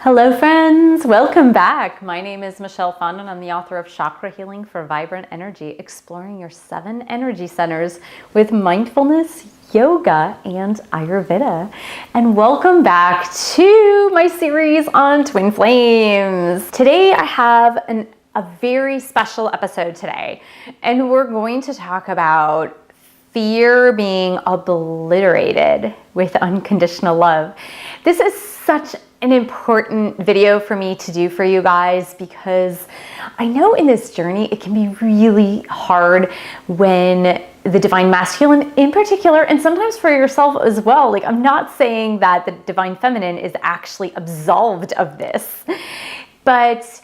Hello friends, welcome back. My name is Michelle Fondin. I'm the author of Chakra Healing for Vibrant Energy, exploring your 7 energy centers with mindfulness, yoga, and Ayurveda. And welcome back to my series on twin flames. Today I have a very special episode today, and we're going to talk about fear being obliterated with unconditional love. This is such an important video for me to do for you guys because I know in this journey it can be really hard when the divine masculine in particular, and sometimes for yourself as well. Like, I'm not saying that the divine feminine is actually absolved of this, but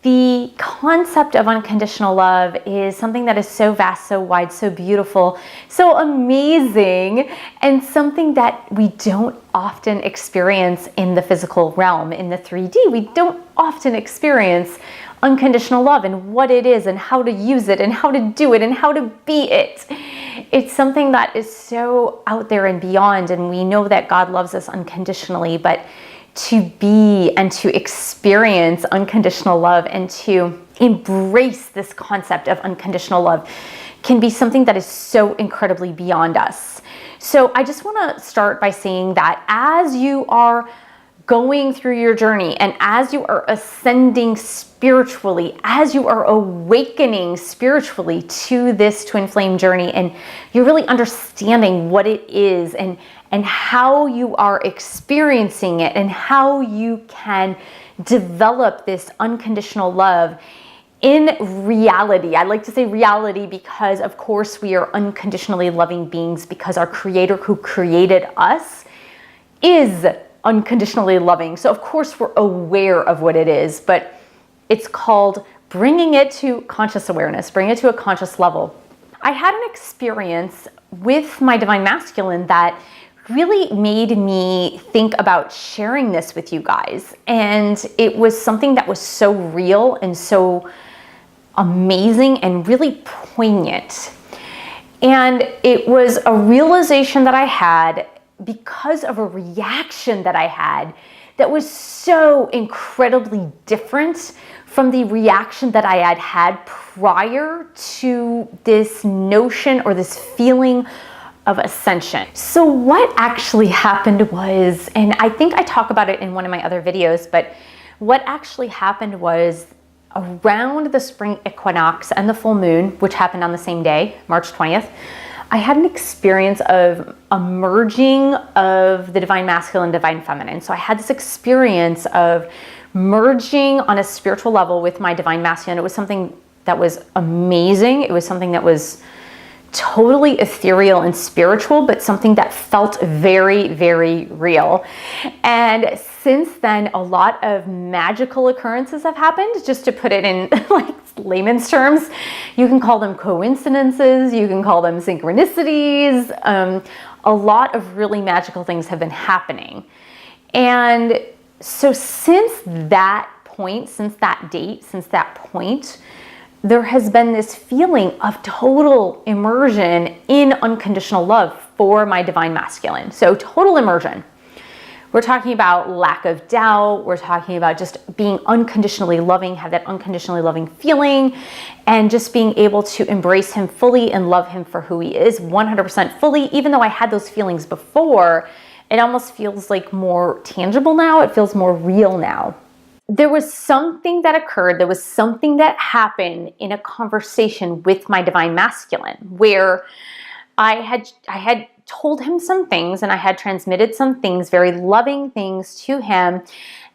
the concept of unconditional love is something that is so vast, so wide, so beautiful, so amazing, and something that we don't often experience in the physical realm, in the 3D. We don't often experience unconditional love and what it is and how to use it and how to do it and how to be it. It's something that is so out there and beyond, and we know that God loves us unconditionally, but to be and to experience unconditional love and to embrace this concept of unconditional love can be something that is so incredibly beyond us. So I just want to start by saying that as you are going through your journey and as you are ascending spiritually, as you are awakening spiritually to this twin flame journey, and you're really understanding what it is and how you are experiencing it and how you can develop this unconditional love in reality. I like to say reality because, of course, we are unconditionally loving beings because our Creator who created us is unconditionally loving. So, of course, we're aware of what it is, but it's called bringing it to conscious awareness, bring it to a conscious level. I had an experience with my divine masculine that really made me think about sharing this with you guys. And it was something that was so real and so amazing and really poignant. And it was a realization that I had because of a reaction that I had that was so incredibly different from the reaction that I had had prior to this notion or this feeling of ascension. So what actually happened was, and I think I talk about it in one of my other videos, but what actually happened was around the spring equinox and the full moon, which happened on the same day, March 20th, I had an experience of a merging of the divine masculine, divine feminine. So I had this experience of merging on a spiritual level with my divine masculine. It was something that was amazing. It was something that was totally ethereal and spiritual, but something that felt very, very real. And since then, a lot of magical occurrences have happened. Just to put it in like layman's terms, you can call them coincidences, you can call them synchronicities. A lot of really magical things have been happening. And so since that point, since that date, since that point, there has been this feeling of total immersion in unconditional love for my divine masculine. So total immersion. We're talking about lack of doubt. We're talking about just being unconditionally loving, have that unconditionally loving feeling, and just being able to embrace him fully and love him for who he is 100% fully. Even though I had those feelings before, it almost feels like more tangible now. It feels more real now. There was something that occurred, there was something that happened in a conversation with my divine masculine where I had told him some things and I had transmitted some things, very loving things to him,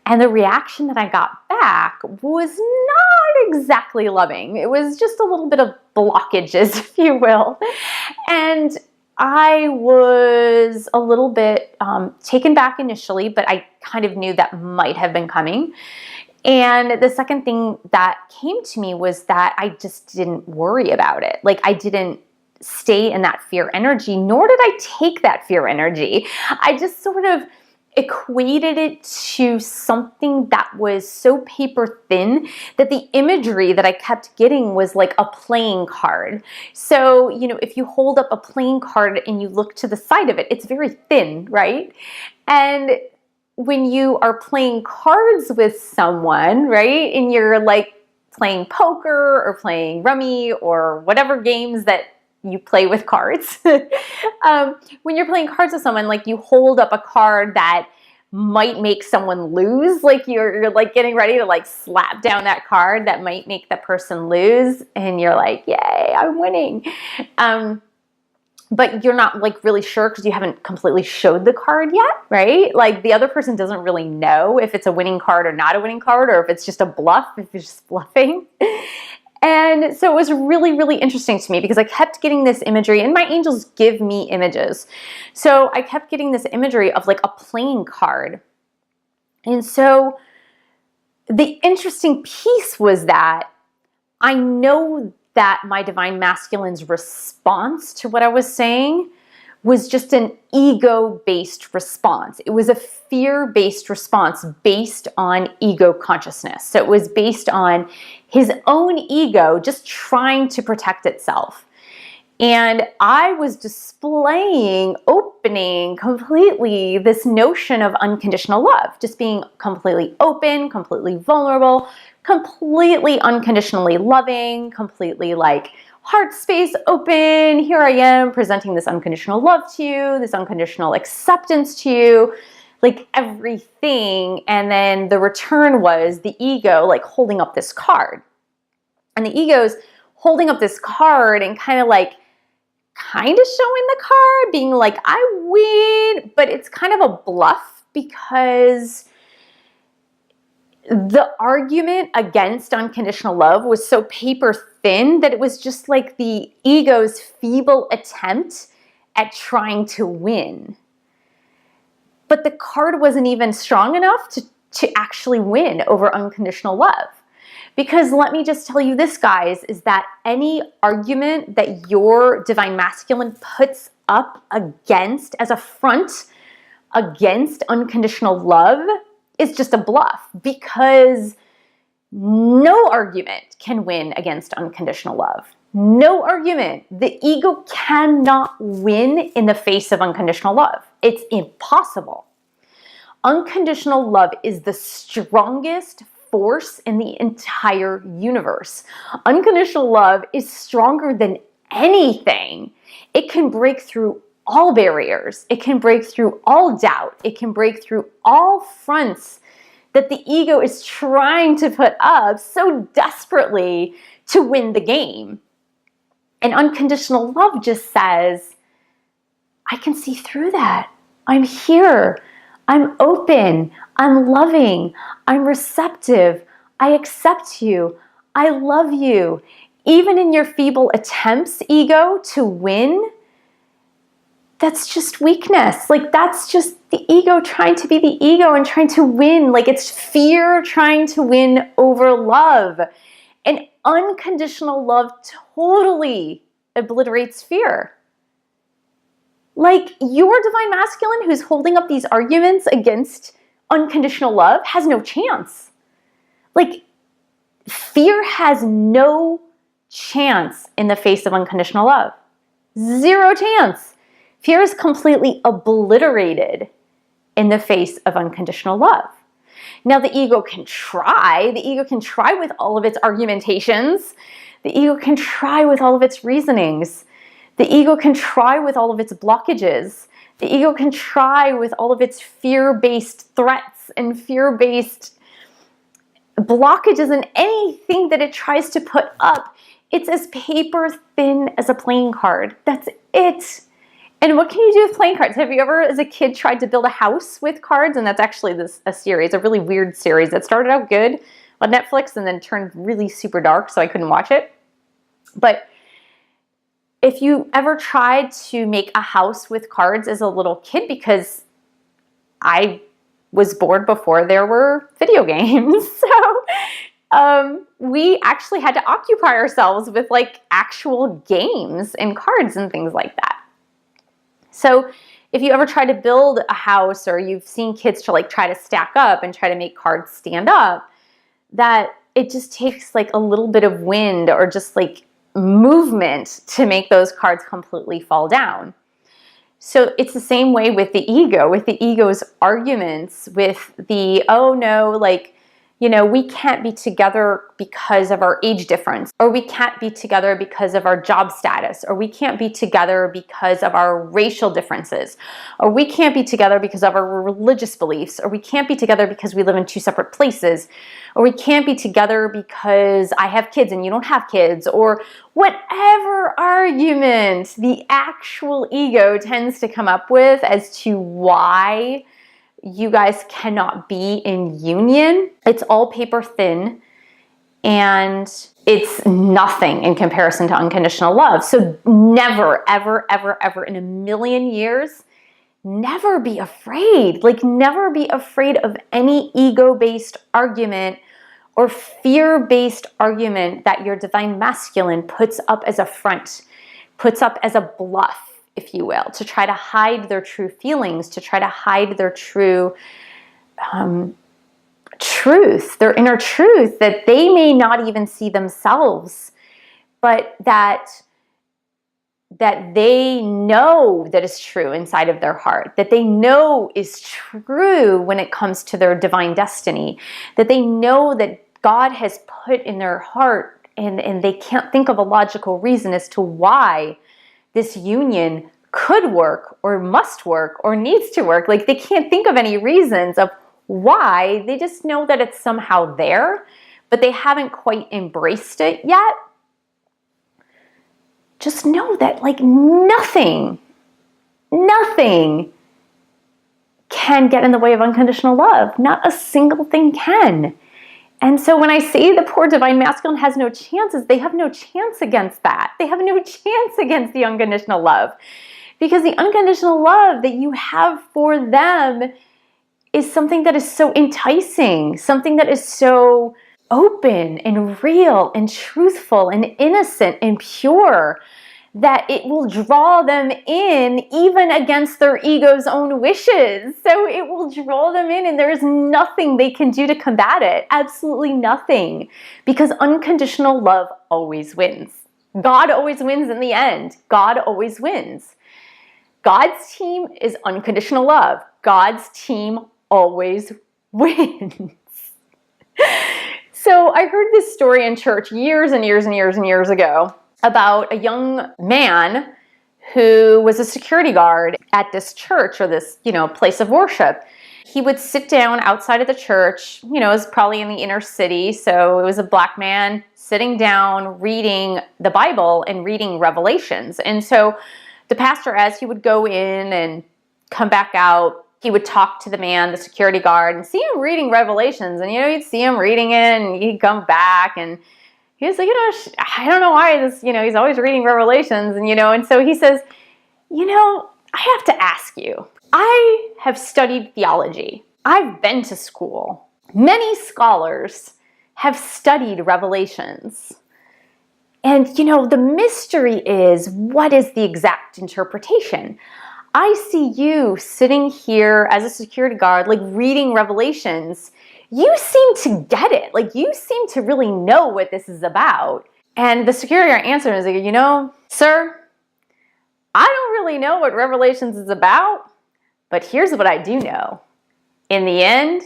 and the reaction that I got back was not exactly loving. It was just a little bit of blockages, if you will. And I was a little bit taken back initially, but I kind of knew that might have been coming. And the second thing that came to me was that I just didn't worry about it. Like, I didn't stay in that fear energy, nor did I take that fear energy. I just sort of equated it to something that was so paper thin that the imagery that I kept getting was like a playing card. So, you know, if you hold up a playing card and you look to the side of it, it's very thin, right? And when you are playing cards with someone, right? And you're like playing poker or playing rummy or whatever games that you play with cards. When you're playing cards with someone, like you hold up a card that might make someone lose, like you're like getting ready to like slap down that card that might make the person lose, and you're like, yay, I'm winning. But you're not like really sure because you haven't completely showed the card yet, right? Like the other person doesn't really know if it's a winning card or not a winning card, or if it's just a bluff, if you're just bluffing. And so it was really, really interesting to me because I kept getting this imagery, and my angels give me images. So I kept getting this imagery of like a playing card. And so the interesting piece was that I know that my divine masculine's response to what I was saying was just an ego-based response. It was a fear-based response based on ego consciousness. So it was based on his own ego just trying to protect itself. And I was opening completely this notion of unconditional love, just being completely open, completely vulnerable, completely unconditionally loving, completely like heart space open. Here I am presenting this unconditional love to you, this unconditional acceptance to you, like everything. And then the return was the ego like holding up this card. And the ego's holding up this card and kind of showing the card, being like, I win, but it's kind of a bluff because the argument against unconditional love was so paper thin that it was just like the ego's feeble attempt at trying to win. But the card wasn't even strong enough to actually win over unconditional love. Because let me just tell you this, guys, is that any argument that your divine masculine puts up against as a front against unconditional love is just a bluff, because no argument can win against unconditional love. No argument. The ego cannot win in the face of unconditional love. It's impossible. Unconditional love is the strongest force in the entire universe. Unconditional love is stronger than anything. It can break through all barriers. It can break through all doubt. It can break through all fronts that the ego is trying to put up so desperately to win the game. And unconditional love just says, I can see through that. I'm here. I'm open. I'm loving. I'm receptive. I accept you. I love you. Even in your feeble attempts, ego, to win, that's just weakness. Like, that's just the ego trying to be the ego and trying to win. Like, it's fear trying to win over love. And unconditional love totally obliterates fear. Like, your divine masculine who's holding up these arguments against unconditional love has no chance. Like, fear has no chance in the face of unconditional love. Zero chance. Fear is completely obliterated in the face of unconditional love. Now, the ego can try. The ego can try with all of its argumentations. The ego can try with all of its reasonings. The ego can try with all of its blockages. The ego can try with all of its fear-based threats and fear-based blockages, and anything that it tries to put up. It's as paper thin as a playing card. That's it. And what can you do with playing cards? Have you ever, as a kid, tried to build a house with cards? And that's actually a series, a really weird series that started out good on Netflix and then turned really super dark, so I couldn't watch it. But if you ever tried to make a house with cards as a little kid, because I was bored before there were video games, so we actually had to occupy ourselves with like actual games and cards and things like that. So if you ever try to build a house, or you've seen kids try to stack up and try to make cards stand up, that it just takes like a little bit of wind or just like movement to make those cards completely fall down. So it's the same way with the ego, with the ego's arguments, with the, oh no, like, you know, we can't be together because of our age difference, or we can't be together because of our job status, or we can't be together because of our racial differences, or we can't be together because of our religious beliefs, or we can't be together because we live in two separate places, or we can't be together because I have kids and you don't have kids, or whatever argument the actual ego tends to come up with as to why you guys cannot be in union. It's all paper thin, and it's nothing in comparison to unconditional love. So never, ever, ever, ever in a million years, never be afraid. Like, never be afraid of any ego-based argument or fear-based argument that your divine masculine puts up as a front, puts up as a bluff, if you will, to try to hide their true feelings, to try to hide their true truth, their inner truth that they may not even see themselves, but that they know that is true inside of their heart, that they know is true when it comes to their divine destiny, that they know that God has put in their heart, and they can't think of a logical reason as to why this union could work or must work or needs to work. Like, they can't think of any reasons of why. They just know that it's somehow there, but they haven't quite embraced it yet. Just know that, like, nothing can get in the way of unconditional love. Not a single thing can. And so when I say the poor divine masculine has no chances, they have no chance against that. They have no chance against the unconditional love. Because the unconditional love that you have for them is something that is so enticing, something that is so open and real and truthful and innocent and pure, that it will draw them in even against their ego's own wishes. So it will draw them in, and there is nothing they can do to combat it. Absolutely nothing. Because unconditional love always wins. God always wins in the end. God always wins. God's team is unconditional love. God's team always wins. So I heard this story in church years and years and years and years ago about a young man who was a security guard at this church, or this, place of worship. He would sit down outside of the church, it was probably in the inner city. So it was a black man sitting down, reading the Bible and reading Revelations. And so the pastor, as he would go in and come back out, he would talk to the man, the security guard, and see him reading Revelations. And, you'd see him reading it, and he'd come back, and he was like, I don't know why this, he's always reading Revelations. And so he says, I have to ask you, I have studied theology. I've been to school. Many scholars have studied Revelations. And, the mystery is, what is the exact interpretation? I see you sitting here as a security guard, like, reading Revelations. You seem to get it. Like, you seem to really know what this is about. And the security guard answered is like, sir, I don't really know what Revelations is about, but here's what I do know. In the end,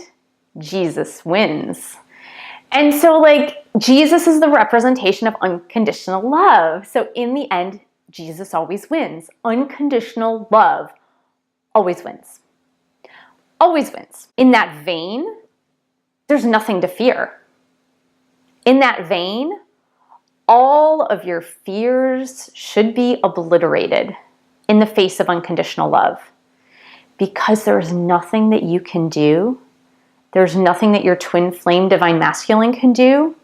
Jesus wins. And so, like, Jesus is the representation of unconditional love. So in the end, Jesus always wins. Unconditional love always wins. Always wins. In that vein, there's nothing to fear. In that vein, all of your fears should be obliterated in the face of unconditional love, because there's nothing that you can do, there's nothing that your twin flame divine masculine can do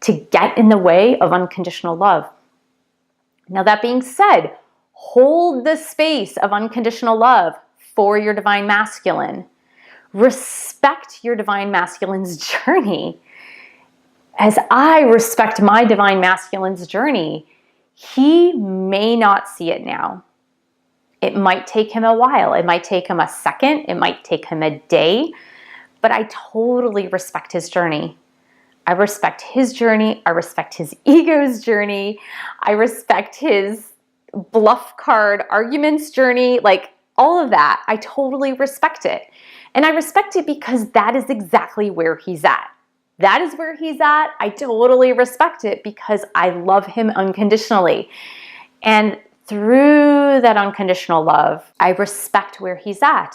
to get in the way of unconditional love. Now, that being said, hold the space of unconditional love for your divine masculine. Respect your divine masculine's journey. As I respect my divine masculine's journey, he may not see it now. It might take him a while. It might take him a second. It might take him a day. But I totally respect his journey. I respect his journey. I respect his ego's journey. I respect his bluff card arguments journey, like all of that. I totally respect it. And I respect it because that is exactly where he's at. That is where he's at. I totally respect it because I love him unconditionally. And through that unconditional love, I respect where he's at.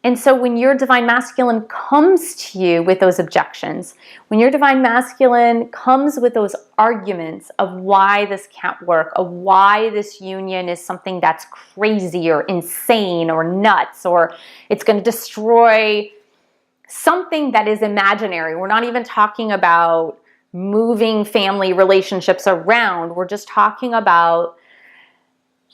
And so when your divine masculine comes to you with those objections, when your divine masculine comes with those arguments of why this can't work, of why this union is something that's crazy or insane or nuts, or it's going to destroy something that is imaginary. We're not even talking about moving family relationships around. We're just talking about,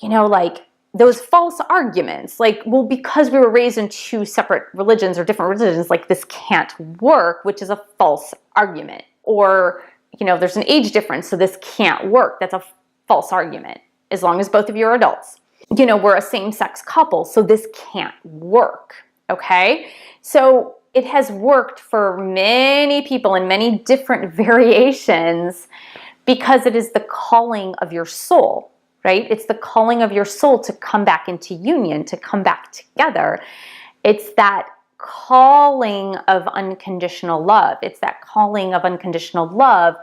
like those false arguments, like, well, because we were raised in two separate religions or different religions, like this can't work, which is a false argument. Or, there's an age difference, so this can't work. That's a false argument, as long as both of you are adults. We're a same-sex couple, so this can't work, okay? So it has worked for many people in many different variations because it is the calling of your soul. Right? It's the calling of your soul to come back into union, to come back together. It's that calling of unconditional love. It's that calling of unconditional love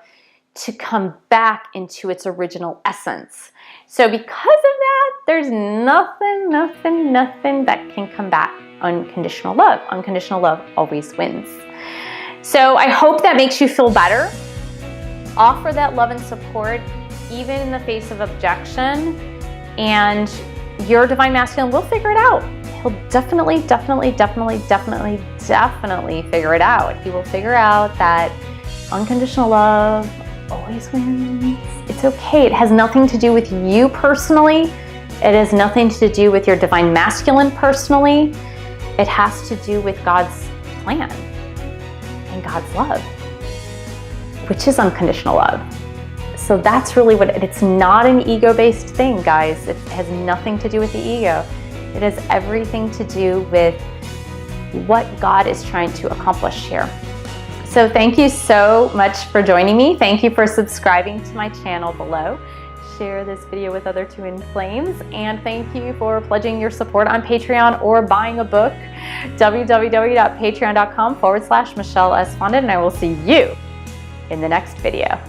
to come back into its original essence. So because of that, there's nothing that can combat unconditional love. Unconditional love always wins. So I hope that makes you feel better. Offer that love and support even in the face of objection, and your divine masculine will figure it out. He'll definitely figure it out. He will figure out that unconditional love always wins. It's okay. It has nothing to do with you personally. It has nothing to do with your divine masculine personally. It has to do with God's plan and God's love, which is unconditional love. So that's really what it's not an ego-based thing, guys. It has nothing to do with the ego. It has everything to do with what God is trying to accomplish here. So thank you so much for joining me. Thank you for subscribing to my channel below. Share this video with other twin flames, and thank you for pledging your support on Patreon or buying a book. www.patreon.com/Michelle S. Fondin, and I will see you in the next video.